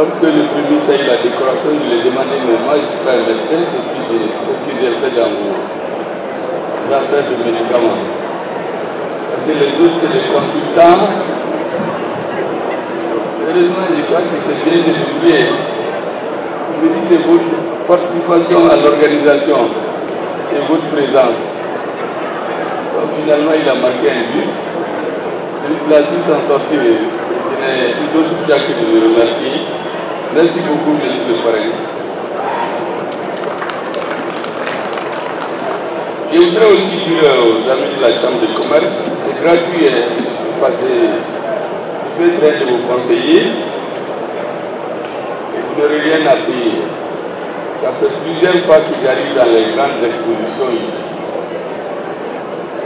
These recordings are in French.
Lorsque le premier a eu la décoration, je lui ai demandé, mais moi je ne suis pas un médecin, et puis qu'est-ce que j'ai fait dans vos affaires de médicaments? Parce que les autres, c'est les consultants. Heureusement, je crois que c'est bien, c'est oublié. Il me dit, c'est votre participation à l'organisation et votre présence. Donc, finalement, il a marqué un but. Il a su s'en sortir. Il n'a eu d'autre chose que de le remercier. Merci beaucoup, monsieur le parrain. Je voudrais aussi dire aux amis de la Chambre de commerce, c'est gratuit, parce que je peux être un de vos conseillers et vous n'aurez rien à payer. Ça fait plusieurs fois que j'arrive dans les grandes expositions ici.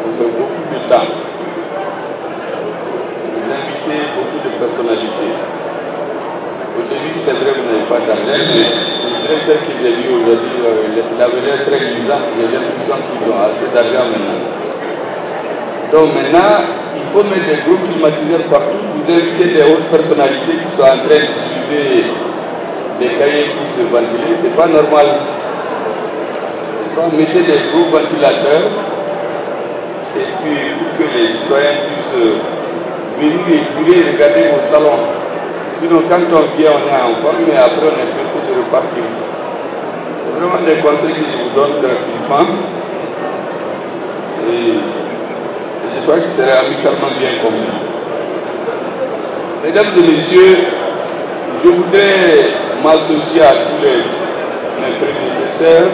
Ça fait beaucoup de temps. Vous invitez beaucoup de personnalités. Au début, c'est vrai, vous n'avez pas d'argent, mais le directeur que j'ai vu aujourd'hui, il avait l'air très luisant. J'ai l'impression qu'ils ont assez d'argent maintenant. Donc maintenant, il faut mettre des groupes climatiseurs partout. Vous invitez des hautes personnalités qui sont en train d'utiliser des cahiers pour se ventiler. Ce n'est pas normal. Donc mettez des groupes ventilateurs et puis pour que les citoyens puissent venir et durer, regarder vos salons. Sinon, quand on vient, on est en forme, mais après, on est pressé de repartir. C'est vraiment des conseils que je vous donne gratuitement. Et je crois que ce serait amicalement bien compris. Mesdames et messieurs, je voudrais m'associer à tous mes prédécesseurs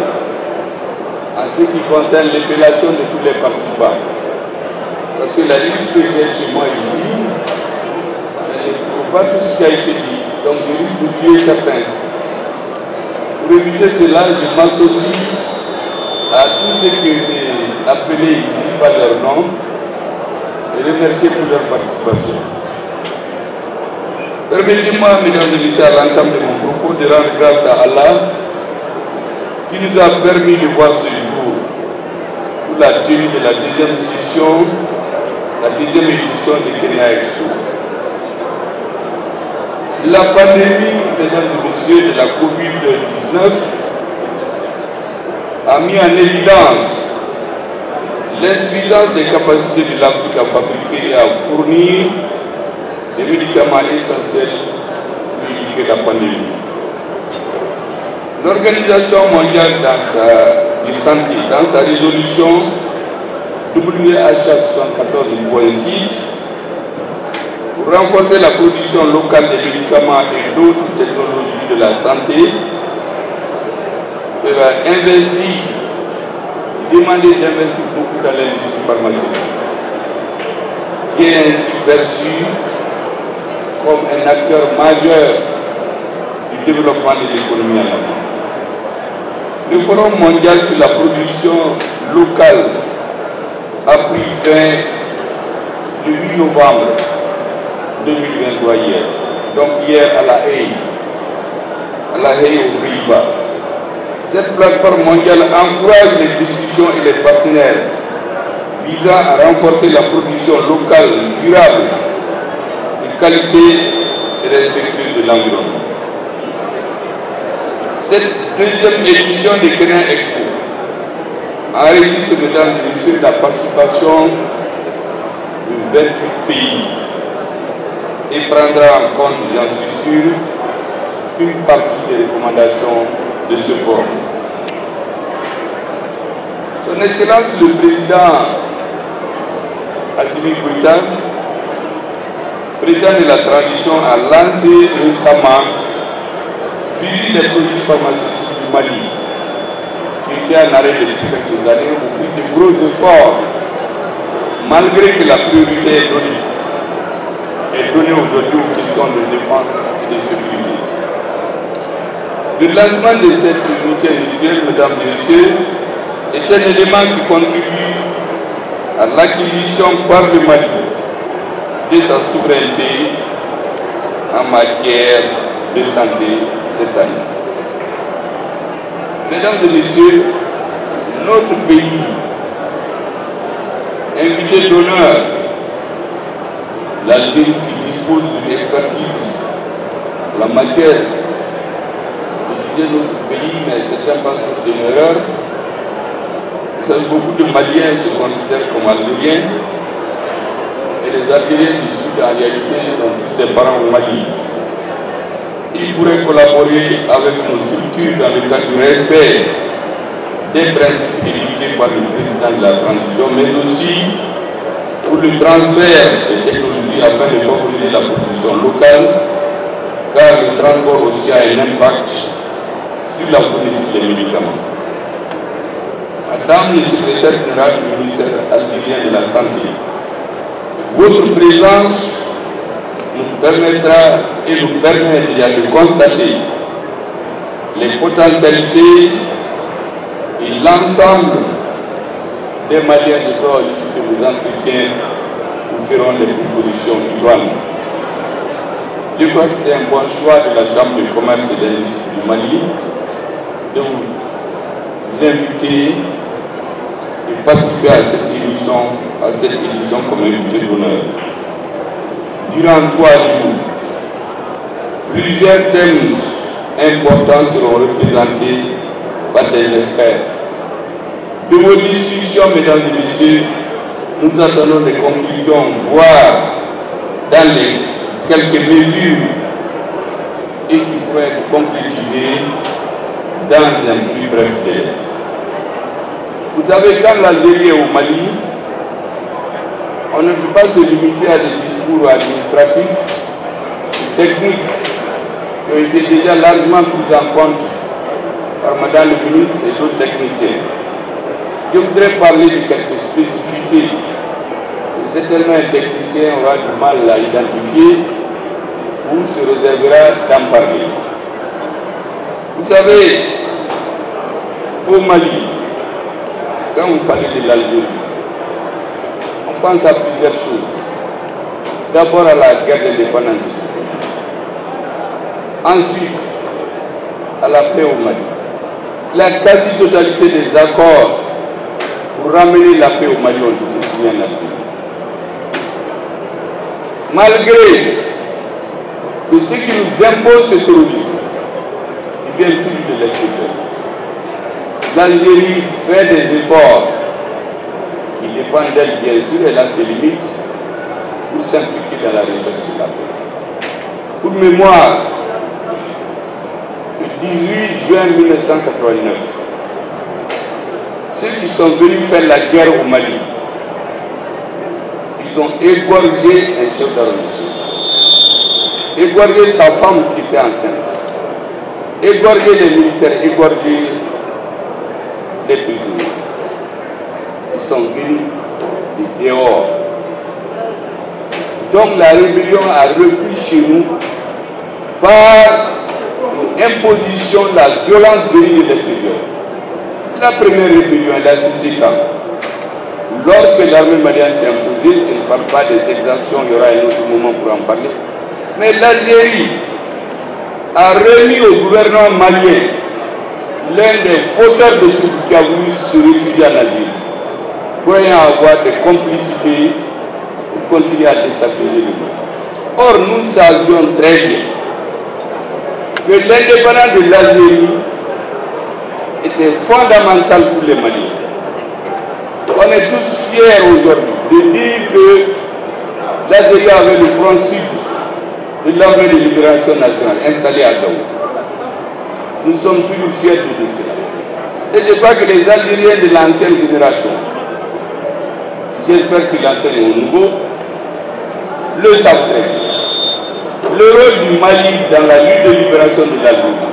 en ce qui concerne l'épellation de tous les participants. Parce que la liste que j'ai chez moi ici, pas tout ce qui a été dit, donc je risque d'oublier certains. Pour éviter cela, je m'associe à tous ceux qui ont été appelés ici par leur nom et remercier pour leur participation. Permettez-moi, mesdames et messieurs, à l'entame de mon propos, de rendre grâce à Allah qui nous a permis de voir ce jour pour la tenue de la deuxième session, la deuxième édition de Kenya Expo. La pandémie, mesdames et messieurs, de la Covid-19 a mis en évidence l'insuffisance des capacités de l'Afrique à fabriquer et à fournir des médicaments essentiels pour éviter la pandémie. L'Organisation mondiale de santé, dans sa résolution WH 74.6, pour renforcer la production locale des médicaments et d'autres technologies de la santé, elle a investi, demandé d'investir beaucoup dans l'industrie pharmaceutique, qui est ainsi perçue comme un acteur majeur du développement de l'économie en Afrique. Le Forum mondial sur la production locale a pris fin le 8 novembre 2023 hier. Donc hier à La Haye aux Pays-Bas. Cette plateforme mondiale encourage les discussions et les partenaires visant à renforcer la production locale durable, de qualité et respectueuse de l'environnement. Cette deuxième édition de Kenya Expo enregistre, mesdames et messieurs, la participation de 28 pays et prendra en compte, j'en suis sûr, une partie des recommandations de ce forum. Son Excellence le Président Assimi Goïta, président de la transition, a lancé récemment l'usine des produits pharmaceutiques du Mali, qui était en arrêt depuis quelques années, au prix de gros efforts, malgré que la priorité est donnée aujourd'hui aux questions de défense et de sécurité. Le lancement de cette unité industrielle, mesdames et messieurs, est un élément qui contribue à l'acquisition par le Mali de sa souveraineté en matière de santé cette année. Mesdames et messieurs, notre pays, invité d'honneur, l'Algérie qui dispose d'une expertise la matière de notre pays, mais certains pensent que c'est une erreur. Vous savez, beaucoup de Maliens se considèrent comme Algériens, et les Algériens du Sud, en réalité, ont tous des parents au Mali. Ils pourraient collaborer avec nos structures dans le cadre du respect des principes édictés par le président de la transition, mais aussi pour le transfert de technologies afin de favoriser la production locale, car le transport aussi a un impact sur la fourniture des médicaments. Madame le secrétaire général du ministère algérien de la Santé, votre présence nous permettra et nous permet déjà de constater les potentialités et l'ensemble des Maliens de droit issus de vos entretiens vous feront des propositions idoines. Je crois que c'est un bon choix de la Chambre de commerce et d'industrie du Mali de vous inviter et participer à cette édition comme invité d'honneur. Durant 3 jours, plusieurs thèmes importants seront représentés par des experts. De vos discussions, mesdames et messieurs, nous attendons des conclusions, voire dans quelques mesures et qui pourraient être concrétisées dans un plus bref délai. Vous savez, quand l'Algérie est au Mali, on ne peut pas se limiter à des discours administratifs, techniques, qui ont été déjà largement pris en compte par Madame le ministre et d'autres techniciens. Je voudrais parler de quelques spécificités. Certainement, un technicien aura du mal à identifier ou se réservera d'en parler. Vous savez, au Mali, quand vous parlez de l'Algérie, on pense à plusieurs choses. D'abord à la guerre d'indépendance. Ensuite, à la paix au Mali. La quasi-totalité des accords pour ramener la paix au Mali ont été signés en Algérie. Malgré que ceux qui nous imposent ce terrorisme, ils viennent toujours de l'extérieur. L'Algérie fait des efforts qui dépendent d'elle, bien sûr, elle a ses limites, pour s'impliquer dans la recherche de la paix. Pour mémoire, le 18 juin 1989, ceux qui sont venus faire la guerre au Mali, ils ont égorgé un chef d'arrondissement, égorgé sa femme qui était enceinte, égorgé les militaires, égorgé les prisonniers. Ils sont venus de dehors. Donc la rébellion a repris chez nous par imposition de la violence venue de l'extérieur. La première rébellion, la CCK, lorsque l'armée malienne s'est imposée, je ne parle pas des exactions, il y aura un autre moment pour en parler, mais l'Algérie a remis au gouvernement malien l'un des fauteurs de troupes qui a voulu se réfugier en Algérie, croyant avoir des complicités pour continuer à déstabiliser le monde. Or, nous savions très bien que l'indépendance de l'Algérie était fondamentale pour les Maliens. On est tous fiers aujourd'hui de dire que l'Algérie avait le front sud de l'armée de libération nationale installé à Gao. Nous sommes toujours fiers de cela. Et je crois que les Algériens de l'ancienne génération, j'espère qu'ils l'enseignent au nouveau, le savent très bien. Le rôle du Mali dans la lutte de libération de l'Algérie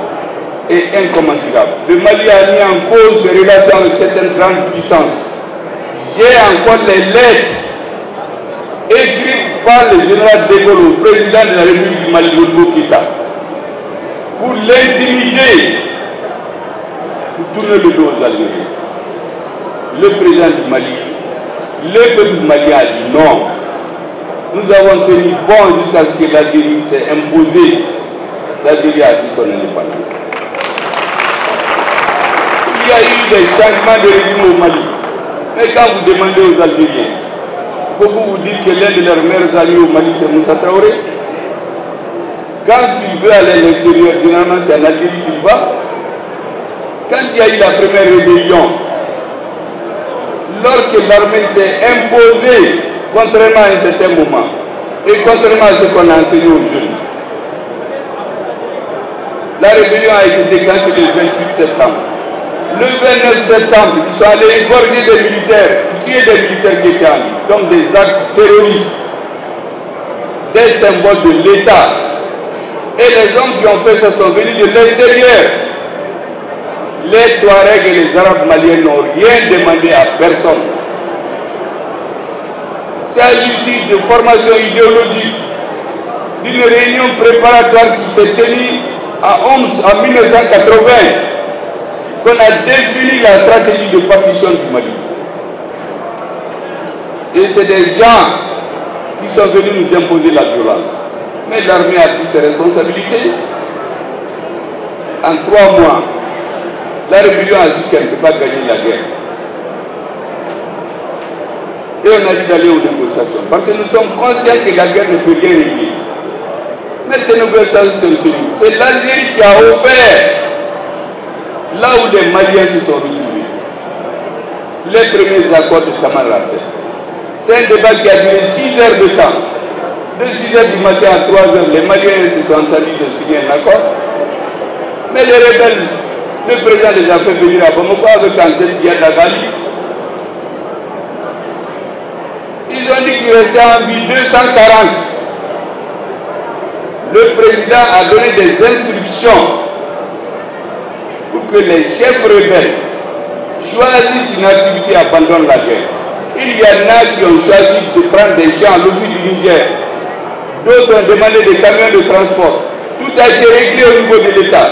est incommensurable. Le Mali a mis en cause ses relations avec certaines grandes puissances. J'ai encore les lettres écrites par le général de Gaulle au président de la République du Mali, Modibo Keïta, pour l'intimider, pour tourner le dos aux Algériens. Le président du Mali, le peuple malien a dit non. Nous avons tenu bon jusqu'à ce que l'Algérie s'est imposée. L'Algérie a pris son indépendance. Il y a eu des changements de régime au Mali. Mais quand vous demandez aux Algériens, beaucoup vous disent que l'un de leurs meilleurs amis au Mali, c'est Moussa Traoré. Quand tu veux aller à l'extérieur, généralement c'est en Algérie que tu vas. Quand il y a eu la première rébellion, lorsque l'armée s'est imposée, contrairement à un certain moment, et contrairement à ce qu'on a enseigné aux jeunes, la rébellion a été déclenchée le 28 septembre. Le 29 septembre, ils sont allés égorger des militaires, tuer des militaires qui étaient en ligne, donc des actes terroristes, des symboles de l'État. Et les hommes qui ont fait ça sont venus de l'extérieur. Les Touaregs et les Arabes maliens n'ont rien demandé à personne. C'est à l'issue de formation idéologique d'une réunion préparatoire qui s'est tenue à Homs en 1980 qu'on a défini la stratégie de partition du Mali. Et c'est des gens qui sont venus nous imposer la violence. Mais l'armée a pris ses responsabilités. En 3 mois, la rébellion a su qu'elle ne peut pas gagner la guerre. Et on a dit d'aller aux négociations. Parce que nous sommes conscients que la guerre ne peut rien régler. Mais ces négociations sont tenues. C'est l'Algérie qui a offert là où les Maliens se sont retrouvés. Les premiers accords de Tamaracet. C'est un débat qui a duré 6 heures de temps. De 6 heures du matin à 3 heures, les Maliens se sont entendus de signer un accord. Mais les rebelles, le président les a fait venir à Bamako avec en tête Yad Gali. Ils ont dit qu'il restait en vie 240. Le président a donné des instructions pour que les chefs rebelles choisissent une activité et abandonnent la guerre. Il y en a qui ont choisi de prendre des gens à l'office du Niger. D'autres ont demandé des camions de transport. Tout a été réglé au niveau de l'État.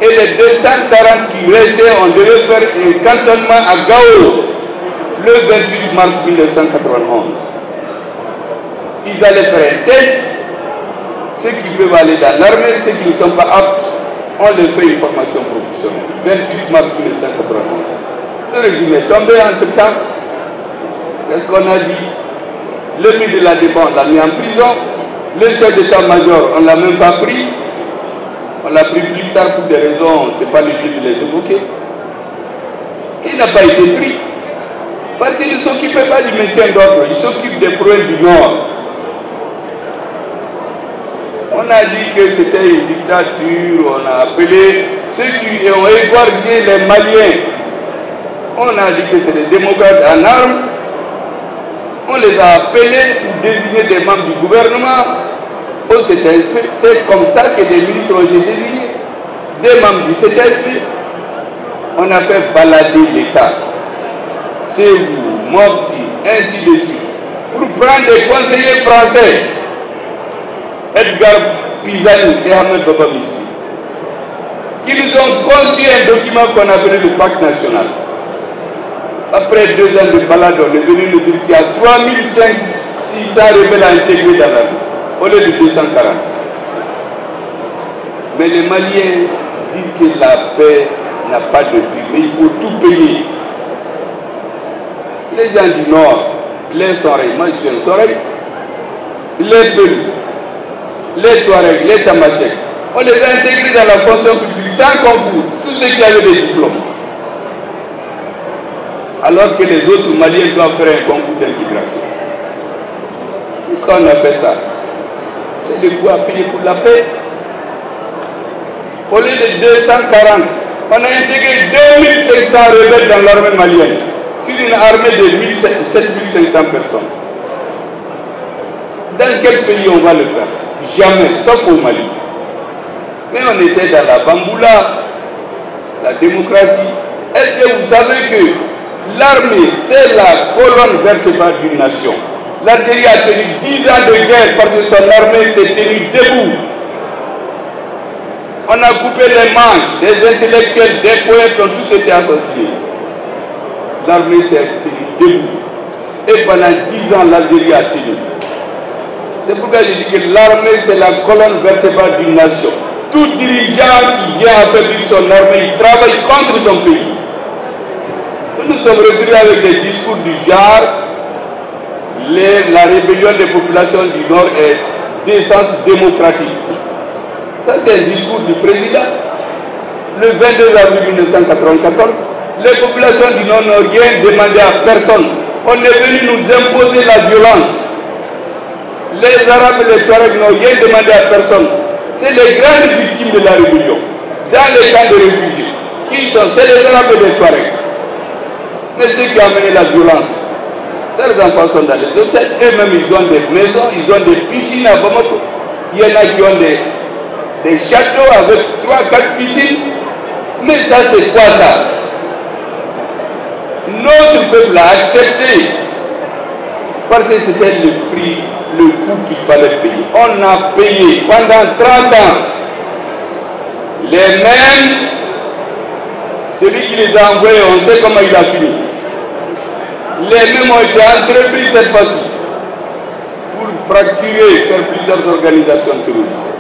Et les 240 qui restaient ont dû faire un cantonnement à Gao le 28 mars 1991. Ils allaient faire un test. Ceux qui peuvent aller dans l'armée, ceux qui ne sont pas aptes, on leur fait une formation professionnelle. 28 mars 1991. Le régime est tombé entre-temps. Qu'est-ce qu'on a dit? Le ministre de la Défense l'a mis en prison. Le chef d'état-major, on ne l'a même pas pris. On l'a pris plus tard pour des raisons, ce n'est pas le lieu de les évoquer. Il n'a pas été pris. Parce qu'il ne s'occupait pas du maintien d'ordre, il s'occupe des problèmes du Nord. On a dit que c'était une dictature, on a appelé ceux qui ont égorgé les Maliens. On a dit que c'est des démocrates en armes. On les a appelés pour désigner des membres du gouvernement. Au CTSP, c'est comme ça que des ministres ont été désignés. Des membres du CTSP. On a fait balader l'État. C'est vous, Mopti, ainsi de suite. Pour prendre des conseillers français. Edgar Pisani et Ahmed Baba Missi, qui nous ont conçu un document qu'on appelait le Pacte national. Après 2 ans de balade, on est venu nous dire qu'il y a 3600 rebelles à intégrer dans l'armée, au lieu de 240. Mais les Maliens disent que la paix n'a pas de prix, mais il faut tout payer. Les gens du Nord, les Soreilles, moi je suis un Soreille, les Pelou, les Touaregs, les Tamashek, on les a intégrés dans la fonction publique sans concours, tous ceux qui avaient des diplômes. Alors que les autres Maliens doivent faire un concours d'intégration. Pourquoi on a fait ça? C'est le coût à payer pour la paix. Au lieu de 240, on a intégré 2500 rebelles dans l'armée malienne, sur une armée de 7500 personnes. Dans quel pays on va le faire? Jamais, sauf au Mali. Mais on était dans la bamboula, la démocratie. Est-ce que vous savez que l'armée, c'est la colonne vertébrale d'une nation? L'Algérie a tenu 10 ans de guerre parce que son armée s'est tenue debout. On a coupé les manches des intellectuels, des poètes qui ont tous été assassinés. L'armée s'est tenue debout. Et pendant 10 ans, l'Algérie a tenu. C'est pourquoi je dis que l'armée, c'est la colonne vertébrale d'une nation. Tout dirigeant qui vient affaiblir son armée, il travaille contre son pays. Nous nous sommes retrouvés avec des discours du genre la rébellion des populations du Nord est d'essence démocratique. Ça, c'est un discours du président. Le 22 avril 1994, les populations du Nord n'ont rien demandé à personne. On est venu nous imposer la violence. Les Arabes et les Touaregs n'ont rien demandé à personne. C'est les grandes victimes de la rébellion. Dans les camps de réfugiés, qui sont? C'est les Arabes et les Touaregs. Mais ceux qui ont amené la violence, leurs enfants sont dans les hôtels. Eux-mêmes, ils ont des maisons, ils ont des piscines à Bamako. Il y en a qui ont des châteaux avec 3-4 piscines. Mais ça, c'est quoi ça? Notre peuple a accepté parce que c'était le prix, le coût qu'il fallait payer. On a payé pendant 30 ans. Les mêmes, celui qui les a envoyés, on sait comment il a fini. Les mêmes ont été entrepris cette fois-ci pour fracturer, faire plusieurs organisations terroristes.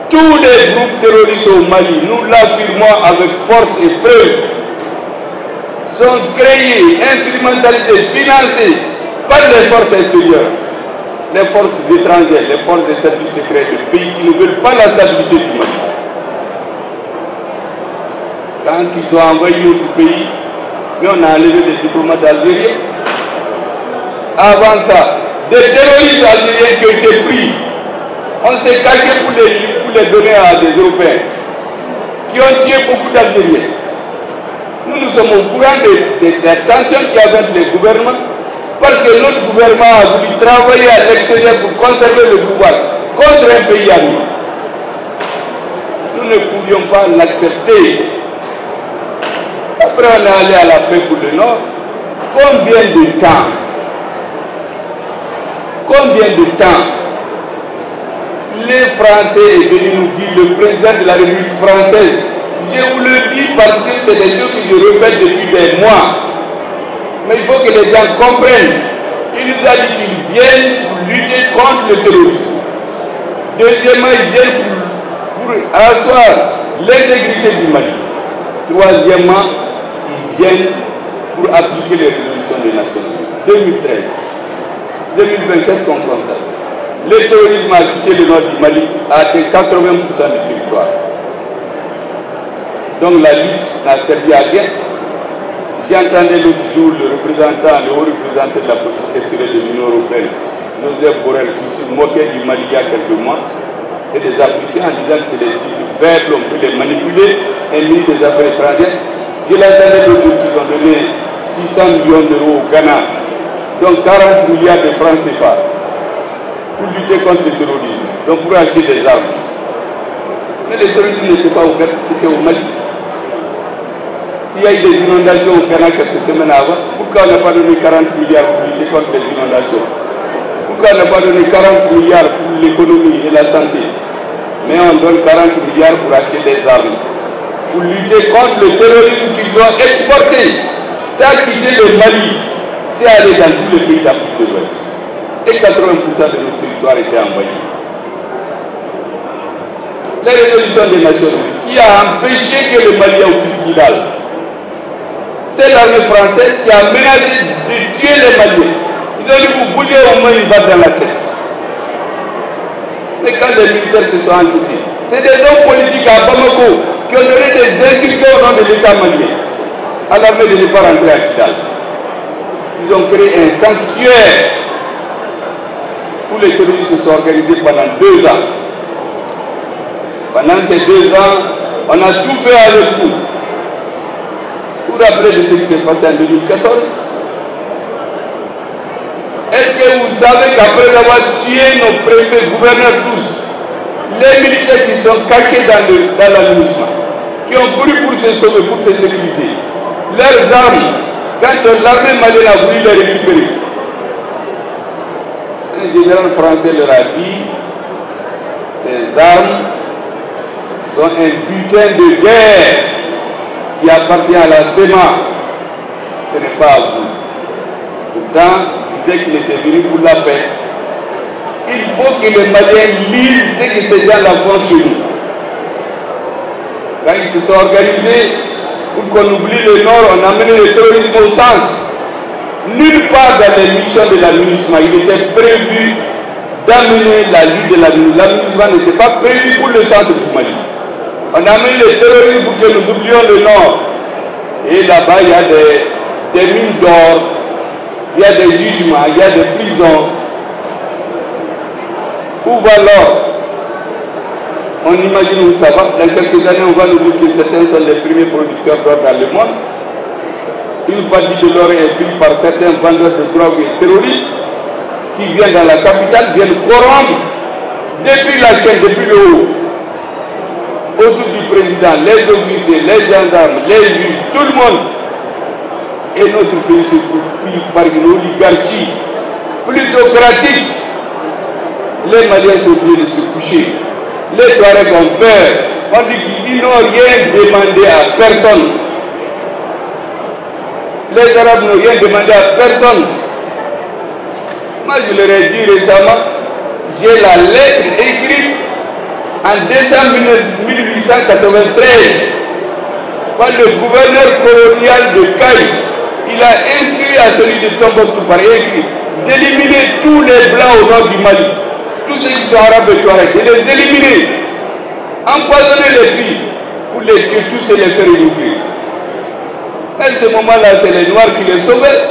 Tous les groupes terroristes au Mali, nous l'affirmons avec force et preuve, sont créés, instrumentalisés, financés par les forces extérieures, les forces étrangères, les forces des services secrets de pays qui ne veulent pas la stabilité du Mali. Quand ils ont envahi notre pays, mais on a enlevé des diplomates algériens. Avant ça, des terroristes algériens qui ont été pris. On s'est caché pour les donner à des Européens qui ont tué beaucoup d'Algériens. Nous sommes au courant des tensions qu'il y avait entre les gouvernements parce que notre gouvernement a voulu travailler à l'extérieur pour conserver le pouvoir contre un pays ami. Nous ne pouvions pas l'accepter. Après, on est allé à la paix pour le Nord. Combien de temps? Combien de temps les Français est venu nous dire, le président de la République française, je vous le dis parce que c'est des choses que je répète depuis des mois. Mais il faut que les gens comprennent. Il nous a dit qu'ils viennent pour lutter contre le terrorisme. Deuxièmement, ils viennent pour asseoir l'intégrité du Mali. Troisièmement, ils viennent pour appliquer les résolutions des Nations Unies. 2013. 2020, qu'est-ce qu'on constate? Le terrorisme a quitté le nord du Mali, a atteint 80% du territoire. Donc la lutte n'a servi à rien. J'entendais l'autre jour le haut représentant de la politique extérieure de l'Union européenne, Joseph Borrell, qui se moquait du Mali il y a quelques mois, et des Africains en disant que c'est des cibles faibles, on peut les manipuler, et ministre des Affaires étrangères. Je l'entendais l'autre jour qu'ils ont donné 600 millions d'euros au Ghana, donc 40 milliards de francs CFA, pour lutter contre le terrorisme, donc pour acheter des armes. Mais le terrorisme n'était pas au Ghana, c'était au Mali. Il y a eu des inondations au Ghana quelques semaines avant. Pourquoi on n'a pas donné 40 milliards pour lutter contre les inondations? Pourquoi on n'a pas donné 40 milliards pour l'économie et la santé? Mais on donne 40 milliards pour acheter des armes, pour lutter contre le terrorisme qu'ils ont exporté. Ça a quitté le Mali, c'est allé dans tous les pays d'Afrique de l'Ouest. Et 80% de nos territoires étaient envahis. Les résolutions des Nations Unies, qui a empêché que le Mali occupe Kidal? C'est l'armée française qui a menacé de tuer les Maliens. Ils ont dit, vous bougez au moins une balle dans la tête. Mais quand les militaires se sont entêtés, c'est des hommes politiques à Bamako qui ont donné des instructions au nom de l'État malien à l'armée de ne pas rentrer à Kidal. Ils ont créé un sanctuaire où les terroristes se sont organisés pendant 2 ans. Pendant ces 2 ans, on a tout fait avec nous. Pour rappeler de ce qui s'est passé en 2014, est-ce que vous savez qu'après avoir tué nos préfets, gouverneurs tous, les militaires qui sont cachés dans l'administration, qui ont couru pour se sauver, pour se sécuriser, leurs armes, quand l'armée malienne a voulu les récupérer, le général français leur a dit, ces armes sont un butin de guerre qui appartient à la SEMA, ce n'est pas à vous. Pourtant, il disait qu'il était venu pour la paix. Il faut que les Maliens lisent ce que ces gens-là font chez nous. Quand ils se sont organisés pour qu'on oublie le Nord, on a amené le terrorisme au centre. Nulle part dans les missions de la MINUSMA, il était prévu d'amener la lutte de l'aménagement n'était pas prévu pour le centre du Mali. On a mis les terroristes pour que nous oublions le nord. Et là-bas, il y a des mines d'or, il y a des jugements, il y a des prisons. Où va l'or? On imagine où ça va. Dans quelques années, on va nous dire que certains sont les premiers producteurs d'or dans le monde. Une partie de l'or est prise par certains vendeurs de drogue et terroristes qui viennent dans la capitale, viennent corrompre depuis la chaîne, depuis le haut, autour du président, les officiers, les gendarmes, les juges, tout le monde. Et notre pays se pris par une oligarchie plutocratique. Les Maliens sont obligés de se coucher. Les Touaregs ont peur. On dit qu'ils n'ont rien demandé à personne. Les Arabes n'ont rien demandé à personne. Moi, je leur ai dit récemment, j'ai la lettre écrite en décembre 1893 par le gouverneur colonial de Caille. Il a instruit à celui de Tombouctou par écrit d'éliminer tous les blancs au nord du Mali, tous ceux qui sont arabes et touaregs, de les éliminer, empoisonner les filles pour les tuer tous et les faire émigrer. À ce moment-là, c'est les Noirs qui les sauvaient.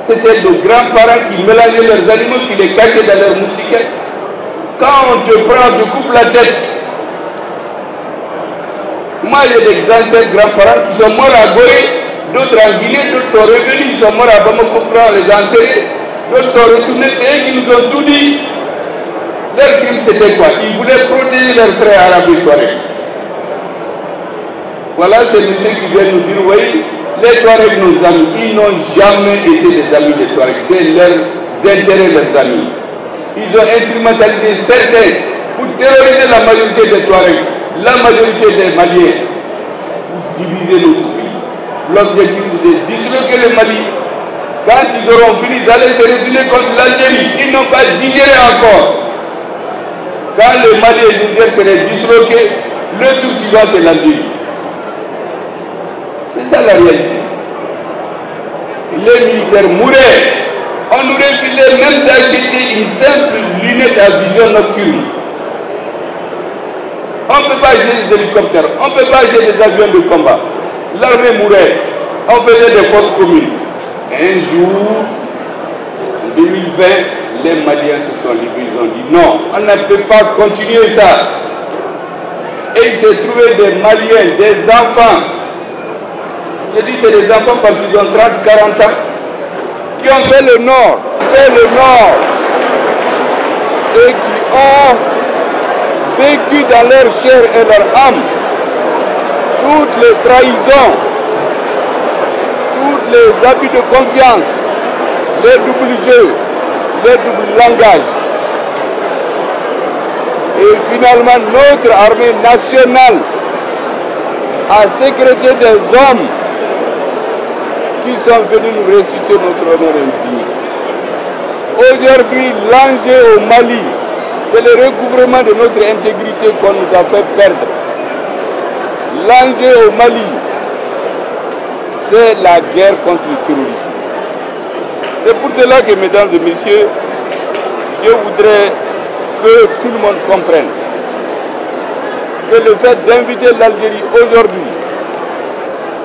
C'était nos grands-parents qui mélangeaient leurs animaux, qui les cachaient dans leurs moustiquaires. Quand on te prend, on te coupe la tête. Moi, j'ai des anciens grands-parents qui sont morts à Gorée, d'autres en Guinée, d'autres sont revenus, ils sont morts à Bamako, on les a enterrés, d'autres sont retournés, c'est eux qui nous ont tout dit. Leur crime, c'était quoi? Ils voulaient protéger leurs frères arabes et touaregs. Voilà, c'est monsieur qui vient nous dire, oui, les Touaregs, nos amis, ils n'ont jamais été des amis des Touaregs, c'est leurs intérêts, leurs amis. Ils ont instrumentalisé certains pour terroriser la majorité des Touaregs, la majorité des Maliens, pour diviser notre pays. L'objectif, c'était de disloquer le Mali. Quand ils auront fini, ils allaient se retourner contre l'Algérie. Ils n'ont pas digéré encore. Quand le Mali et le Niger seraient disloqués, le tout suivant, c'est l'Algérie. C'est ça la réalité. Les militaires mouraient. On nous refusait même d'acheter une simple lunette à vision nocturne. On ne peut pas acheter des hélicoptères, on ne peut pas acheter des avions de combat. L'armée mourait. On faisait des forces communes. Un jour, en 2020, les Maliens se sont libérés. Ils ont dit non, on ne peut pas continuer ça. Et il s'est trouvé des Maliens, des enfants. Je dis c'est des enfants parce qu'ils ont 30, 40 ans, qui ont fait le Nord, et qui ont vécu dans leur chair et leur âme toutes les trahisons, tous les abus de confiance, les doubles jeux, les doubles langages. Et finalement, notre armée nationale a sécrété des hommes qui sont venus nous restituer notre honneur et dignité. Aujourd'hui, l'enjeu au Mali, c'est le recouvrement de notre intégrité qu'on nous a fait perdre. L'enjeu au Mali, c'est la guerre contre le terrorisme. C'est pour cela que, mesdames et messieurs, je voudrais que tout le monde comprenne que le fait d'inviter l'Algérie aujourd'hui,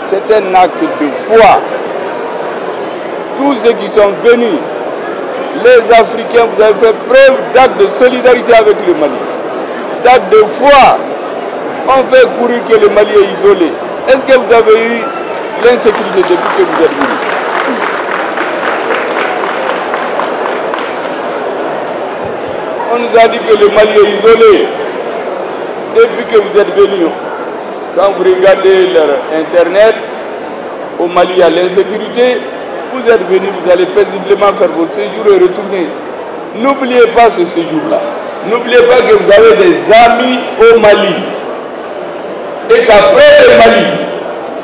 c'est un acte de foi. Tous ceux qui sont venus, les Africains, vous avez fait preuve d'acte de solidarité avec le Mali, d'acte de foi. On fait courir que le Mali est isolé. Est-ce que vous avez eu l'insécurité depuis que vous êtes venus? On nous a dit que le Mali est isolé depuis que vous êtes venus. Quand vous regardez leur internet, au Mali il y a l'insécurité. Vous êtes venus, vous allez paisiblement faire votre séjour et retourner. N'oubliez pas ce séjour-là. N'oubliez pas que vous avez des amis au Mali. Et qu'après le Mali,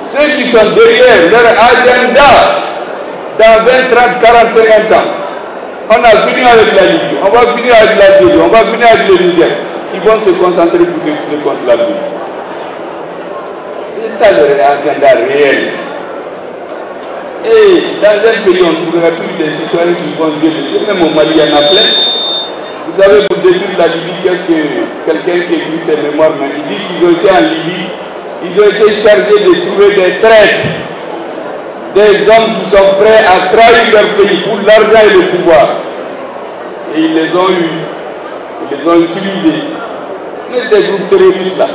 ceux qui sont derrière leur agenda, dans 20, 30, 40, 50 ans, on a fini avec la Libye, on va finir avec l'Algérie, on va finir avec le Niger. Ils vont se concentrer pour se lutter contre l'Algérie. C'est ça leur agenda réel. Et dans un pays, on trouvera tous des citoyens qui vont jouer le jeu. Même au Mali, il y en a plein. Vous Vous savez, pour détruire la Libye, qu'est-ce que quelqu'un qui écrit ses mémoires, il dit qu'ils ont été en Libye, ils ont été chargés de trouver des traîtres, des hommes qui sont prêts à trahir leur pays pour l'argent et le pouvoir. Et ils les ont eus, ils les ont utilisés. Mais ces groupes terroristes-là,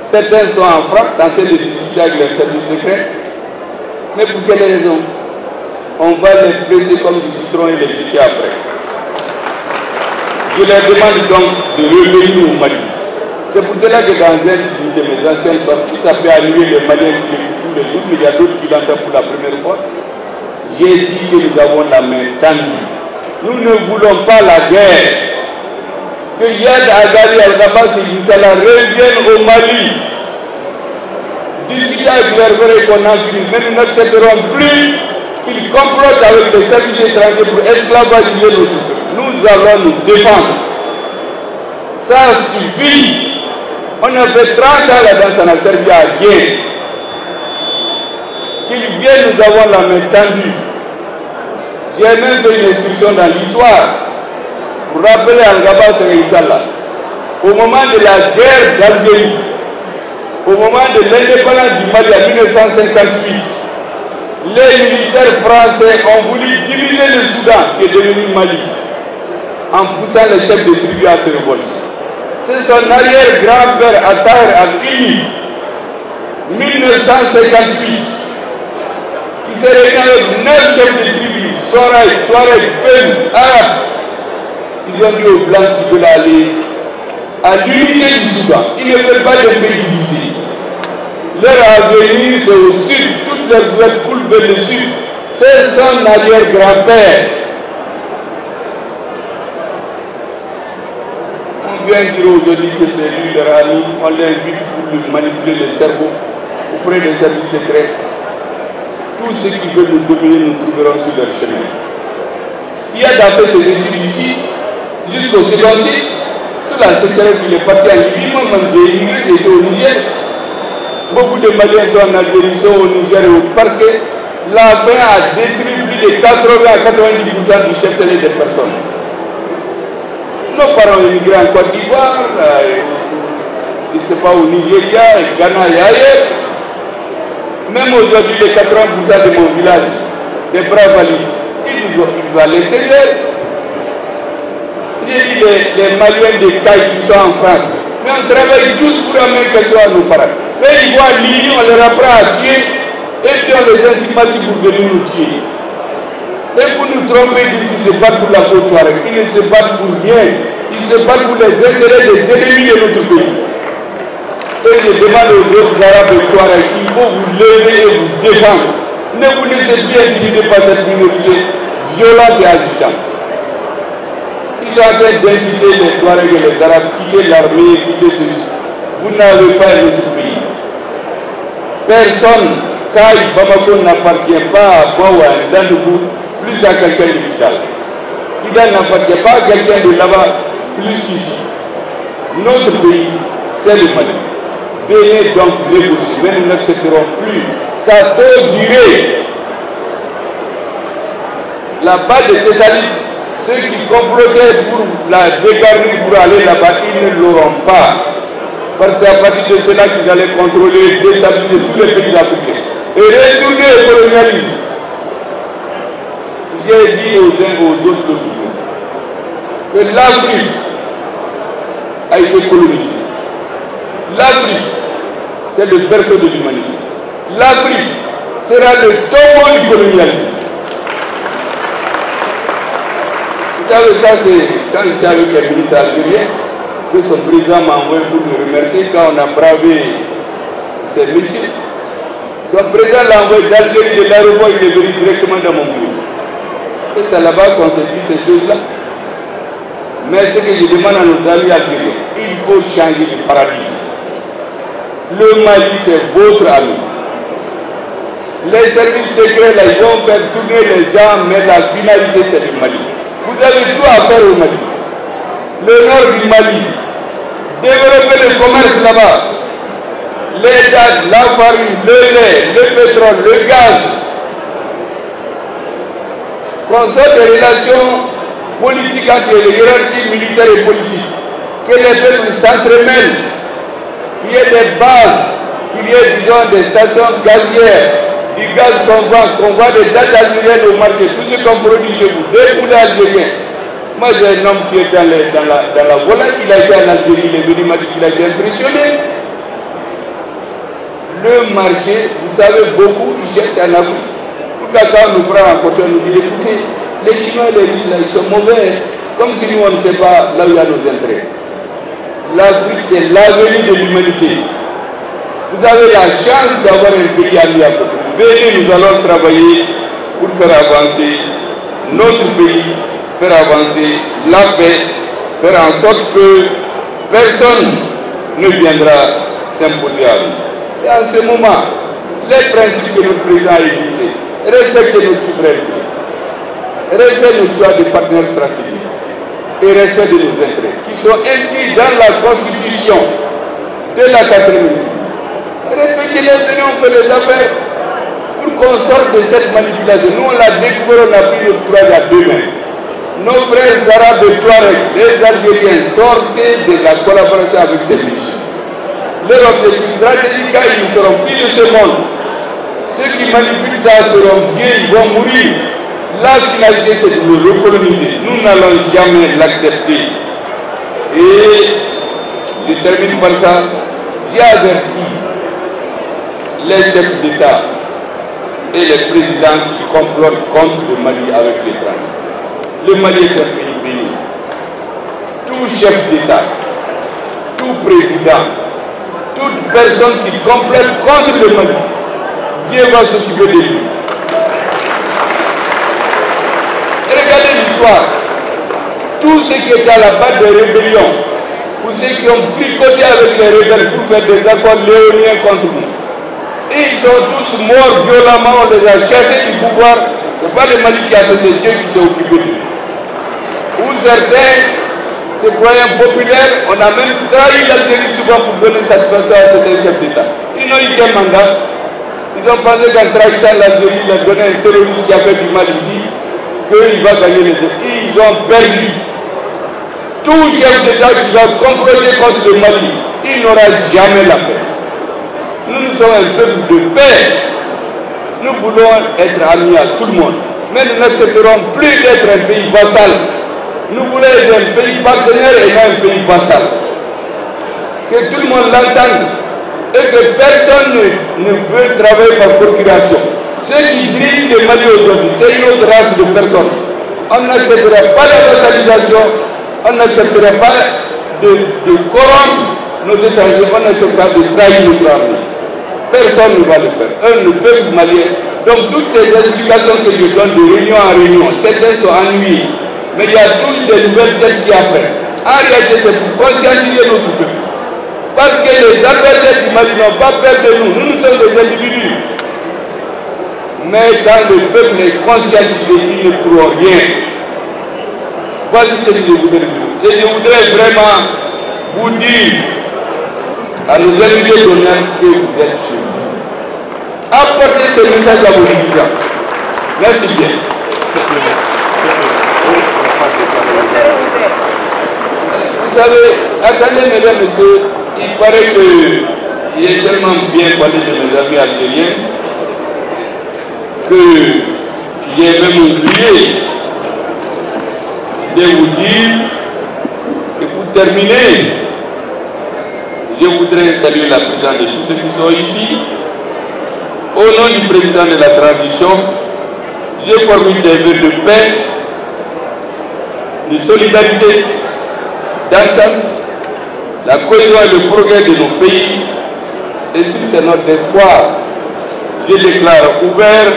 certains sont en France en train de discuter avec leurs services secrets. Mais pour quelle raison? On va les presser comme du citron et les jeter après. Je leur demande donc de revenir au Mali. C'est pour cela que dans une de mes anciennes sorties, ça peut arriver les Maliens qui l'écoutent tous les jours, mais il y a d'autres qui l'entendent pour la première fois. J'ai dit que nous avons la main tendue. Nous ne voulons pas la guerre. Que Yad Agali Al-Gabas et Yutala reviennent au Mali. Discuter avec leurs frères qu'on a fini. Mais nous n'accepterons plus qu'ils complotent avec les services étrangers pour esclavagiser notre peuple. Nous allons nous défendre. Ça suffit. On a fait 30 ans là-dedans, ça n'a servi à rien. Qu'ils viennent, nous avons la main tendue. J'ai même fait une excursion dans l'histoire pour rappeler Al-Gabas et Itala. Au moment de la guerre d'Algérie, au moment de l'indépendance du Mali en 1958, les militaires français ont voulu diviser le Soudan, qui est devenu Mali, en poussant les chefs de tribu à se révolter. C'est son arrière-grand-père Attahir Al-Ili, 1958, qui s'est réuni avec 9 chefs de tribu, Soraï, Touareg, Pen, Arabes. Ils ont dit aux Blancs qu'ils veulent aller à l'unité du Soudan. Ils ne veulent pas de pays divisés. Leur avenir, c'est au sud. Toutes les ruelles coulent vers le sud. C'est son arrière-grand-père. On vient dire aujourd'hui que c'est lui leur ami. On l'invite pour lui manipuler le cerveau auprès des services secrets. Tous ceux qui veulent nous dominer nous trouveront sur leur chemin. Il y a d'affaires ces études ici, jusqu'au second cycle. Sur la sécheresse, il est parti en Libye. Moi-même, j'ai immigré, j'ai été au Niger. Beaucoup de Maliens sont en Algérie, sont au Niger, parce que la faim a détruit plus de 80 à 90% du cheptel des personnes. Nos parents ont immigré en Côte d'Ivoire, je ne sais pas, au Nigeria, au Ghana et ailleurs. Même aujourd'hui, les 80% de mon village, des braves valides, ils vont à l'extérieur. J'ai dit les Maliens de Caille qui sont en France, mais on travaille tous pour amener quelque chose à nos parents. Mais ils vont à Libye, on leur apprend à tuer, et puis on les intimate pour venir nous tuer. Et pour nous tromper, ils disent qu'ils se battent pour la côte Touareg. Ils ne se battent pour rien. Ils se battent pour les intérêts des ennemis de notre pays. Et je demande aux autres Arabes et Touareg qu'il faut vous lever et vous défendre. Ne vous laissez plus intimider par cette minorité violente et agitante. Ils sont en train d'inciter les Touaregs et les Arabes à quitter l'armée, quitter ceci. Vous n'avez pas notre pays. Personne, Caille, Bamako n'appartient pas à Boa, à Dandougou, plus à quelqu'un de Kidal. Kidal n'appartient pas à quelqu'un de là-bas, plus qu'ici. Notre pays, c'est le Mali. Venez donc négocier, mais nous n'accepterons plus. Ça a trop duré. La base de Thessalonique, ceux qui complotaient pour la dégarnir pour aller là-bas, ils ne l'auront pas. Parce que c'est à partir de cela qu'ils allaient contrôler, déstabiliser tous les pays africains. Et retourner au colonialisme. J'ai dit aux uns et aux autres l'autre jour que l'Afrique a été colonisée. L'Afrique, c'est le berceau de l'humanité. L'Afrique sera le tombeau du colonialisme. Vous savez, ça c'est quand j'étais avec un ministre algérien, que son président m'a envoyé pour me remercier quand on a bravé ces messieurs. Son président l'a envoyé d'Algérie, de l'aéroport, il est venu directement dans mon bureau. Et c'est là-bas qu'on se dit ces choses-là. Mais ce que je demande à nos amis algériens, il faut changer de paradigme. Le Mali, c'est votre ami. Les services secrets, là, ils vont faire tourner les gens, mais la finalité, c'est le Mali. Vous avez tout à faire au Mali. Le nord du Mali, développer le commerce là-bas. Les dates, la farine, le lait, le pétrole, le gaz. Qu'on sorte des relations politique entre les hiérarchies militaires et politiques, que les peuples s'entremêlent, qu'il y ait des bases, qu'il y ait, disons, des stations gazières, du gaz qu'on voit des dates algériennes au marché, tout ce qu'on produit chez vous, des poulets algériens. Moi, j'ai un homme qui est dans la volaille, il a été en Algérie, il est venu, il m'a dit qu'il a été impressionné. Le marché, vous savez, beaucoup, ils cherchent en Afrique. Pourquoi quand on nous prend en côté, on nous dit, écoutez, les Chinois et les Russes, là, ils sont mauvais, comme si nous, on ne sait pas là où il y a nos intérêts. L'Afrique, c'est l'avenir de l'humanité. Vous avez la chance d'avoir un pays ami à côté. Venez, nous allons travailler pour faire avancer notre pays, faire avancer la paix, faire en sorte que personne ne viendra s'imposer à nous. Et en ce moment, les principes que notre président a édictés, respecter notre souveraineté, respecter nos choix de partenaires stratégiques et respect de nos intérêts, qui sont inscrits dans la Constitution de la 4e République. Respectez-les, venez, on fait les affaires pour qu'on sorte de cette manipulation. Nous, on l'a découvert, on a pris notre courage à deux mains. Nos frères arabes et Touaregs, les Algériens, sortaient de la collaboration avec ces missions. Leur objectif stratégique, ils ne seront plus de ce monde. Ceux qui manipulent ça seront vieux, ils vont mourir. La finalité, c'est de nous recoloniser. Nous n'allons jamais l'accepter. Et je termine par ça. J'ai averti les chefs d'État et les présidents qui complotent contre le Mali avec l'étranger. Le Mali est un pays béni. Tout chef d'État, tout président, toute personne qui complote contre le Mali, Dieu va s'occuper de lui. Regardez l'histoire. Tous ceux qui étaient à la base des rébellions, ou ceux qui ont tricoté avec les rebelles pour faire des accords léoniens contre nous, et ils sont tous morts violemment, on les a chassés du pouvoir. Ce n'est pas le Mali qui a fait, c'est Dieu qui s'est occupé de nous. Ou certains se croyant populaires, on a même trahi l'Algérie souvent pour donner satisfaction à certains chefs d'État. Ils n'ont eu qu'un mandat. Ils ont pensé qu'en trahissant l'Algérie, il a donné un terroriste qui a fait du mal ici, qu'il va gagner les autres. Ils ont perdu. Tout chef d'État qui va comploter contre le Mali, il n'aura jamais la paix. Nous sommes un peuple de paix. Nous voulons être amis à tout le monde. Mais nous n'accepterons plus d'être un pays vassal. Nous voulons être un pays partenaire et non un pays vassal. Que tout le monde l'entende et que personne ne peut travailler par procuration. Ceux qui dirigent le Mali aujourd'hui, c'est une autre race de personnes. On n'acceptera pas la vassalisation, on n'acceptera pas de corrompre nos étrangers, on n'acceptera pas de trahir notre armée. Personne ne va le faire. Le peuple malien. Donc toutes ces explications que je donne de réunion en réunion, certains sont ennuyés. Mais il y a toutes des nouvelles têtes qui apprennent. En réalité, c'est pour conscientiser notre peuple. Parce que les adversaires du Mali n'ont pas peur de nous. Nous sommes des individus. Mais quand le peuple est conscientisé, ils ne pourront rien. Voici ce que je voudrais dire. Et je voudrais vraiment vous dire à nos invités d'honneur que vous êtes chez vous. Apportez ce message à vos dirigeants. Merci bien. Vous savez, attendez mesdames et messieurs, il paraît qu'il est tellement bien parlé de mes amis algériens que j'ai même oublié de vous dire que pour terminer, je voudrais saluer la présidente de tous ceux qui sont ici. Au nom du président de la transition, je formule des vœux de paix, de solidarité, d'entente, la cohésion et le progrès de nos pays. Et sur ces notes d'espoir, je déclare ouvert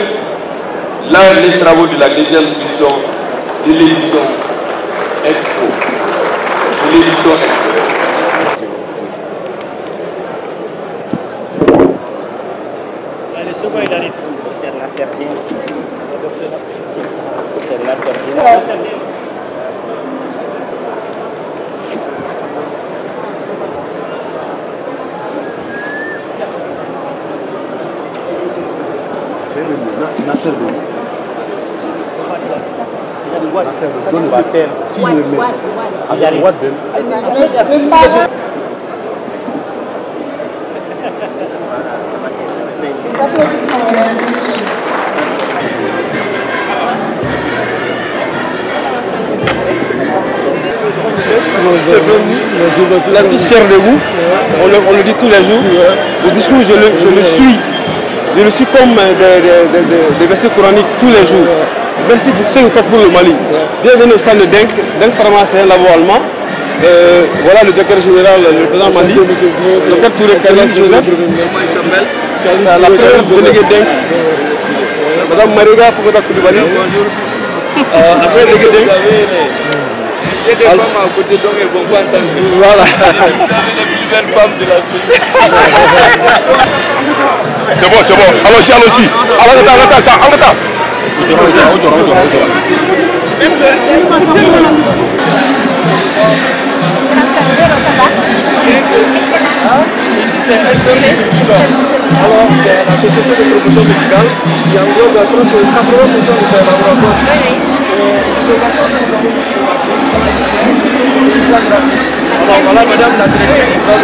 les travaux de la deuxième session de l'édition Expo. donne le thème. Les applaudissements, mesdames et messieurs. On est tous fiers de vous, on le dit tous les jours. Au discours, je le suis comme des versets coraniques tous les jours. Merci pour ce que vous faites pour le Mali. Bienvenue au stand de Denk pharmacien, labo allemand. Voilà le directeur général, le président Mali, le Dr Touré Khalil Joseph. C'est la première déléguée Denk. Madame Mariga Foucault Koulibaly. Après déléguée Denk. Il y a des femmes à côté donc elles vont pas entendre. Voilà. Les plus belles femmes de la série. C'est bon, c'est bon. Allons-y. Arrête. Ici c'est alors c'est la société de promotion médicale qui englobe 80% de ces laboratoires. Alors voilà madame la directrice.